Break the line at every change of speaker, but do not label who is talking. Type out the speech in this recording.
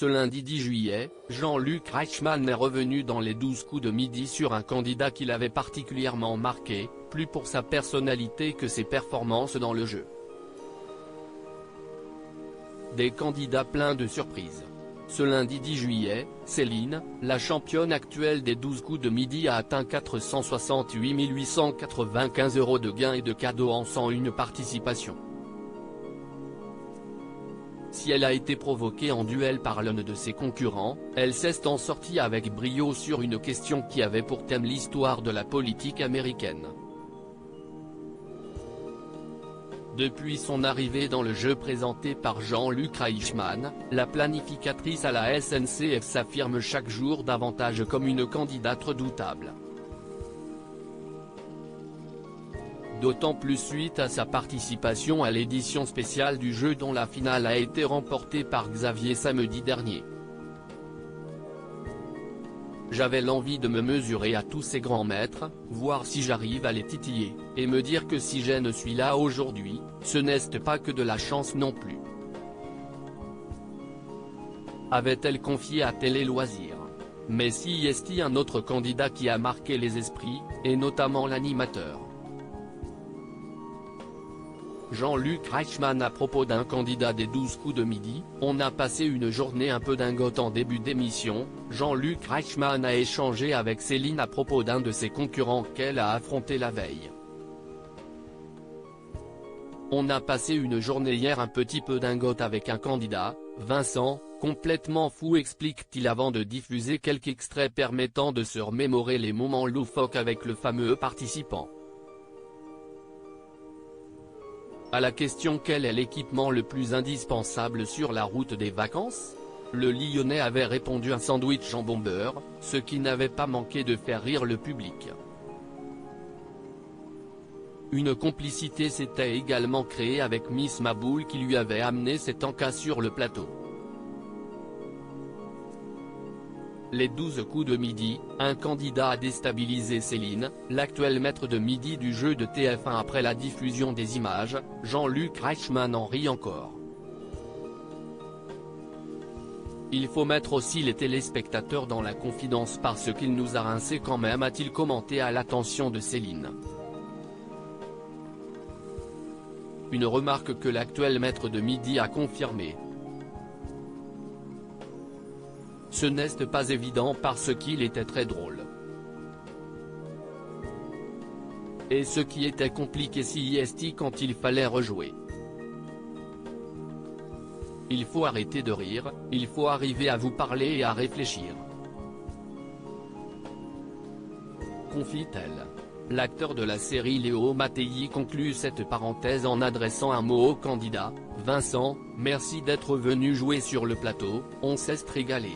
Ce lundi 10 juillet, Jean-Luc Reichmann est revenu dans les 12 coups de midi sur un candidat qui l'avait particulièrement marqué, plus pour sa personnalité que ses performances dans le jeu. Des candidats pleins de surprises. Ce lundi 10 juillet, Céline, la championne actuelle des 12 coups de midi a atteint 468 895 € de gains et de cadeaux en 101 participations. Si elle a été provoquée en duel par l'un de ses concurrents, elle s'est en sortie avec brio sur une question qui avait pour thème l'histoire de la politique américaine. Depuis son arrivée dans le jeu présenté par Jean-Luc Reichmann, la planificatrice à la SNCF s'affirme chaque jour davantage comme une candidate redoutable. D'autant plus suite à sa participation à l'édition spéciale du jeu dont la finale a été remportée par Xavier samedi dernier. J'avais l'envie de me mesurer à tous ces grands maîtres, voir si j'arrive à les titiller, et me dire que si je ne suis là aujourd'hui, ce n'est pas que de la chance non plus. Avait-elle confié à Télé Loisirs. Mais si y est-il un autre candidat qui a marqué les esprits, et notamment l'animateur. Jean-Luc Reichmann à propos d'un candidat des 12 coups de midi, on a passé une journée un peu dingote en début d'émission. Jean-Luc Reichmann a échangé avec Céline à propos d'un de ses concurrents qu'elle a affronté la veille. On a passé une journée hier un petit peu dingote avec un candidat, Vincent, complètement fou, explique-t-il avant de diffuser quelques extraits permettant de se remémorer les moments loufoques avec le fameux participant. À la question quel est l'équipement le plus indispensable sur la route des vacances, le Lyonnais avait répondu un sandwich jambon beurre, ce qui n'avait pas manqué de faire rire le public. Une complicité s'était également créée avec Miss Maboul qui lui avait amené ses tankas sur le plateau. Les 12 coups de midi, un candidat a déstabilisé Céline, l'actuel maître de midi du jeu de TF1 après la diffusion des images. Jean-Luc Reichmann en rit encore. Il faut mettre aussi les téléspectateurs dans la confidence parce qu'il nous a rincé quand même, a-t-il commenté à l'attention de Céline. Une remarque que l'actuel maître de midi a confirmée. Ce n'est pas évident parce qu'il était très drôle. Et ce qui était compliqué si est quand il fallait rejouer. Il faut arrêter de rire, il faut arriver à vous parler et à réfléchir. Confie-t-elle. L'acteur de la série Léo Mattei conclut cette parenthèse en adressant un mot au candidat, Vincent, merci d'être venu jouer sur le plateau, on s'est régalé.